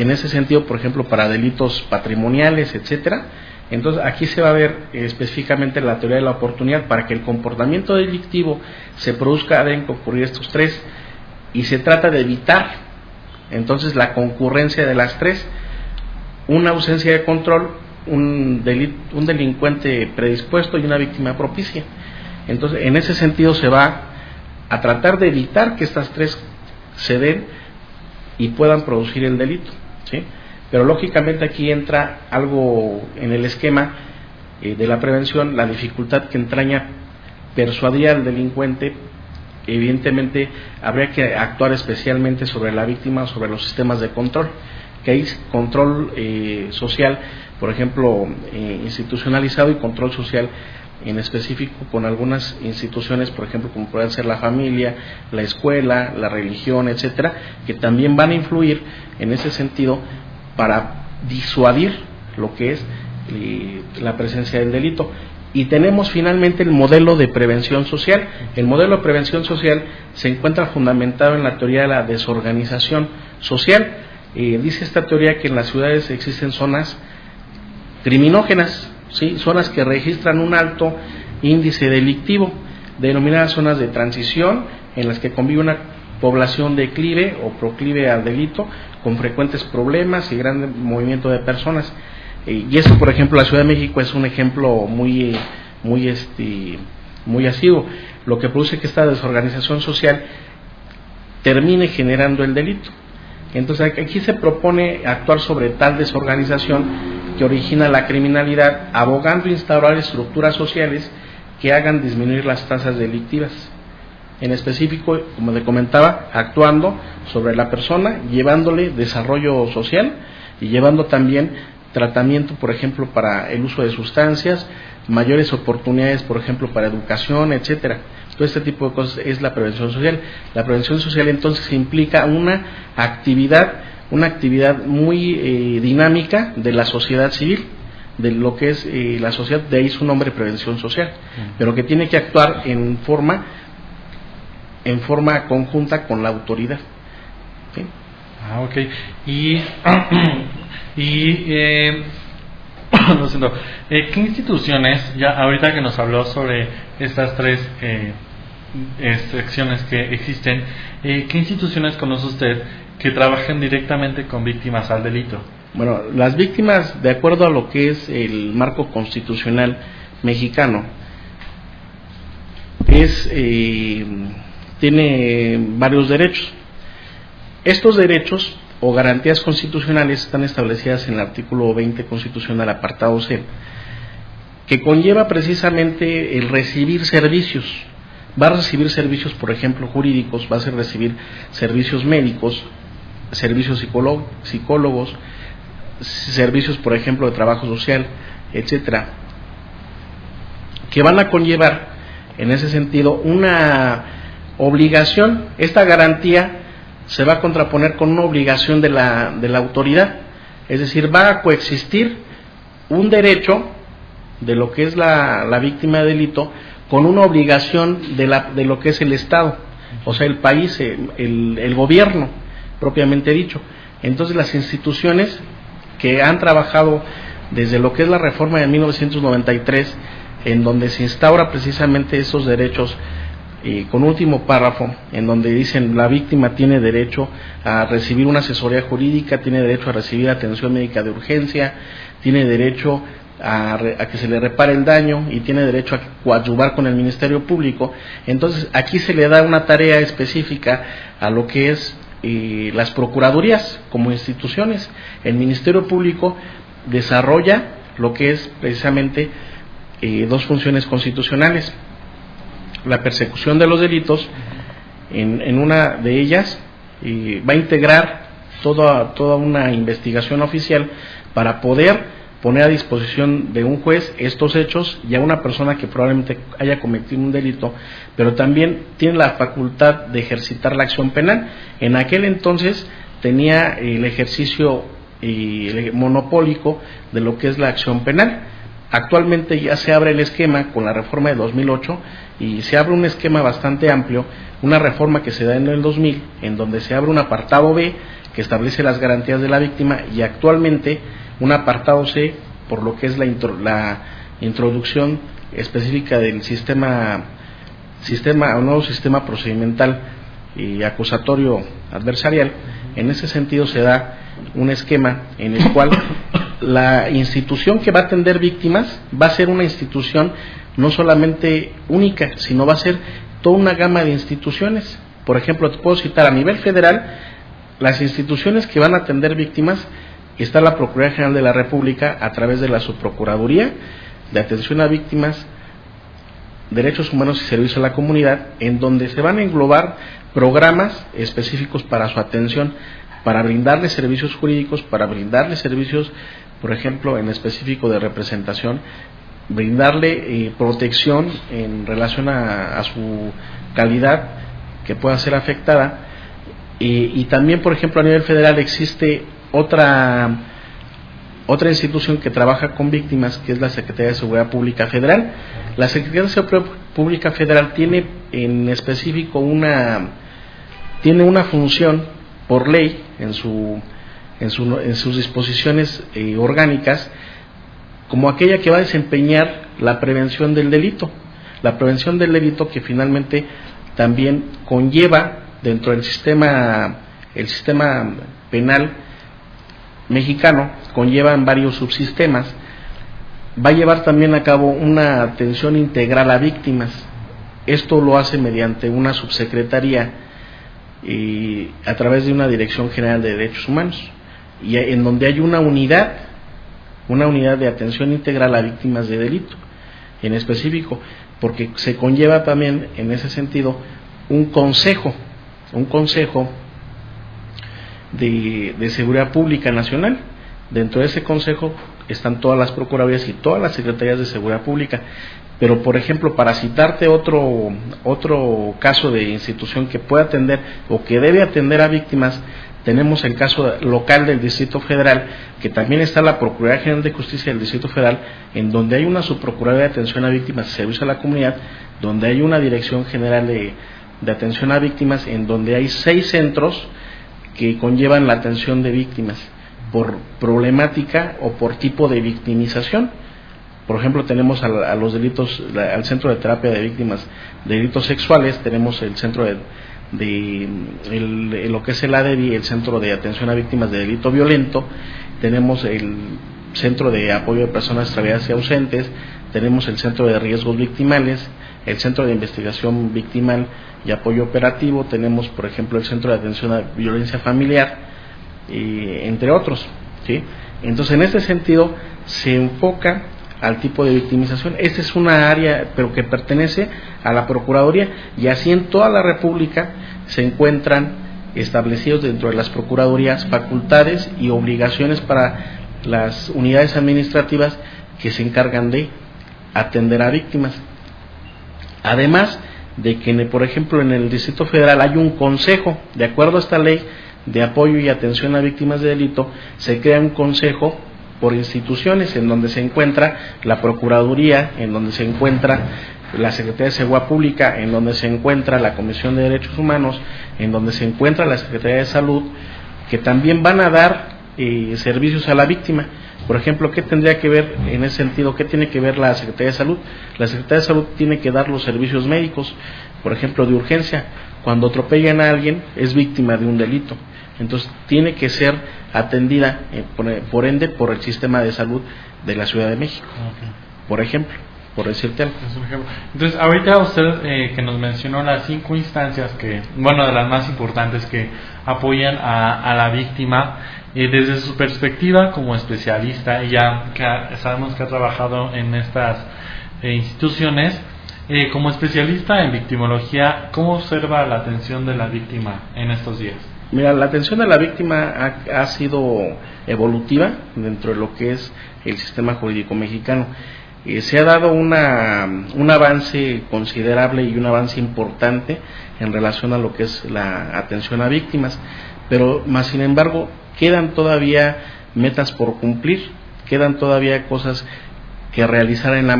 en ese sentido, por ejemplo, para delitos patrimoniales, etcétera. Entonces aquí se va a ver específicamente la teoría de la oportunidad para que el comportamiento delictivo se produzca, deben concurrir estos tres, y se trata de evitar entonces la concurrencia de las tres: una ausencia de control, un delincuente predispuesto y una víctima propicia. Entonces en ese sentido se va a tratar de evitar que estas tres se den y puedan producir el delito, ¿sí? Pero lógicamente aquí entra algo en el esquema de la prevención, la dificultad que entraña persuadir al delincuente. Evidentemente habría que actuar especialmente sobre la víctima, sobre los sistemas de control, que hay control social, por ejemplo, institucionalizado, y control social en específico con algunas instituciones, por ejemplo, como puede ser la familia, la escuela, la religión, etcétera, que también van a influir en ese sentido para disuadir lo que es la presencia del delito. Y tenemos finalmente el modelo de prevención social. El modelo de prevención social se encuentra fundamentado en la teoría de la desorganización social. Dice esta teoría que en las ciudades existen zonas criminógenas, ¿sí? Zonas que registran un alto índice delictivo, denominadas zonas de transición, en las que convive una población declive o proclive al delito, con frecuentes problemas y gran movimiento de personas. Y eso, por ejemplo, la Ciudad de México es un ejemplo muy asiduo, lo que produce que esta desorganización social termine generando el delito. Entonces aquí se propone actuar sobre tal desorganización que origina la criminalidad, abogando instaurar estructuras sociales que hagan disminuir las tasas delictivas. En específico, como le comentaba, actuando sobre la persona, llevándole desarrollo social y llevando también tratamiento, por ejemplo, para el uso de sustancias, mayores oportunidades, por ejemplo, para educación, etcétera. Todo este tipo de cosas es la prevención social. La prevención social entonces implica una actividad muy dinámica de la sociedad civil, de lo que es la sociedad, de ahí su nombre, prevención social, pero que tiene que actuar en forma conjunta con la autoridad, ¿sí? Ok. Lo siento. ¿Qué instituciones, ya ahorita que nos habló sobre estas tres secciones que existen, qué instituciones conoce usted que trabajen directamente con víctimas al delito? Bueno, las víctimas, de acuerdo a lo que es el marco constitucional mexicano, tiene varios derechos. Estos derechos o garantías constitucionales están establecidas en el artículo 20 constitucional, apartado C, que conlleva precisamente el recibir servicios. Va a recibir servicios, por ejemplo, jurídicos, va a recibir servicios médicos, servicios psicólogos, servicios, por ejemplo, de trabajo social, etcétera, que van a conllevar en ese sentido una obligación. Esta garantía se va a contraponer con una obligación de la autoridad, es decir, va a coexistir un derecho de lo que es la víctima de delito con una obligación de lo que es el Estado, o sea, el país, el gobierno propiamente dicho. Entonces las instituciones que han trabajado desde lo que es la reforma de 1993, en donde se instaura precisamente esos derechos, con último párrafo, en donde dicen la víctima tiene derecho a recibir una asesoría jurídica, tiene derecho a recibir atención médica de urgencia, tiene derecho a que se le repare el daño y tiene derecho a coadyuvar con el Ministerio Público. Entonces aquí se le da una tarea específica a lo que es las procuradurías como instituciones. El Ministerio Público desarrolla lo que es precisamente dos funciones constitucionales: la persecución de los delitos. En una de ellas va a integrar toda una investigación oficial para poder poner a disposición de un juez estos hechos y a una persona que probablemente haya cometido un delito, pero también tiene la facultad de ejercitar la acción penal. En aquel entonces tenía el ejercicio monopólico de lo que es la acción penal. Actualmente ya se abre el esquema con la reforma de 2008 y se abre un esquema bastante amplio, una reforma que se da en el 2000, en donde se abre un apartado B que establece las garantías de la víctima, y actualmente un apartado C, por lo que es la introducción específica del nuevo sistema procedimental y acusatorio adversarial. En ese sentido se da un esquema en el cual la institución que va a atender víctimas va a ser una institución no solamente única, sino va a ser toda una gama de instituciones. Por ejemplo, te puedo citar a nivel federal las instituciones que van a atender víctimas. Está la Procuraduría General de la República a través de la Subprocuraduría de Atención a Víctimas, Derechos Humanos y Servicio a la Comunidad, en donde se van a englobar programas específicos para su atención, para brindarle servicios jurídicos, para brindarle servicios, por ejemplo, en específico de representación, brindarle protección en relación a su calidad que pueda ser afectada, y también, por ejemplo, a nivel federal existe otra institución que trabaja con víctimas, que es la Secretaría de Seguridad Pública Federal. La Secretaría de Seguridad Pública Federal tiene en específico una función por ley en sus disposiciones orgánicas, como aquella que va a desempeñar la prevención del delito. La prevención del delito, que finalmente también conlleva dentro del sistema penal mexicano, conllevan varios subsistemas. Va a llevar también a cabo una atención integral a víctimas. Esto lo hace mediante una subsecretaría y a través de una Dirección General de Derechos Humanos, y en donde hay una unidad de atención integral a víctimas de delito en específico, porque se conlleva también en ese sentido un consejo de Seguridad Pública Nacional. Dentro de ese consejo están todas las procuradurías y todas las secretarías de Seguridad Pública. Pero, por ejemplo, para citarte otro caso de institución que puede atender o que debe atender a víctimas, tenemos el caso local del Distrito Federal, que también está la Procuraduría General de Justicia del Distrito Federal, en donde hay una subprocuraduría de atención a víctimas y servicio a la comunidad, donde hay una Dirección General de atención a víctimas, en donde hay 6 centros que conllevan la atención de víctimas por problemática o por tipo de victimización. Por ejemplo, tenemos a los delitos, al Centro de Terapia de Víctimas de Delitos Sexuales, tenemos el centro lo que es el ADEVI, el Centro de Atención a Víctimas de Delito Violento, tenemos el Centro de Apoyo de Personas Extraviadas y Ausentes, tenemos el Centro de Riesgos Victimales, el Centro de Investigación Victimal y Apoyo Operativo, tenemos, por ejemplo, el Centro de Atención a Violencia Familiar, entre otros, ¿sí? Entonces, en este sentido, se enfoca al tipo de victimización. Esta es una área, pero que pertenece a la Procuraduría, y así en toda la República se encuentran establecidos dentro de las Procuradurías facultades y obligaciones para las unidades administrativas que se encargan de atender a víctimas. Además de que, por ejemplo, en el Distrito Federal hay un consejo, de acuerdo a esta ley de apoyo y atención a víctimas de delito, se crea un consejo por instituciones, en donde se encuentra la Procuraduría, en donde se encuentra la Secretaría de Seguridad Pública, en donde se encuentra la Comisión de Derechos Humanos, en donde se encuentra la Secretaría de Salud, que también van a dar servicios a la víctima. Por ejemplo, ¿qué tendría que ver en ese sentido? ¿Qué tiene que ver la Secretaría de Salud? La Secretaría de Salud tiene que dar los servicios médicos, por ejemplo, de urgencia. Cuando atropellan a alguien, es víctima de un delito. Entonces, tiene que ser atendida, por ende, por el sistema de salud de la Ciudad de México, por ejemplo, por decirte algo. Entonces, ahorita usted que nos mencionó las 5 instancias de las más importantes que apoyan a la víctima, desde su perspectiva como especialista, y ya que sabemos que ha trabajado en estas instituciones, como especialista en victimología, ¿cómo observa la atención de la víctima en estos días? Mira, la atención a la víctima ha sido evolutiva dentro de lo que es el sistema jurídico mexicano. Se ha dado un avance considerable y un avance importante en relación a lo que es la atención a víctimas, pero más sin embargo quedan todavía metas por cumplir, quedan todavía cosas que realizar en la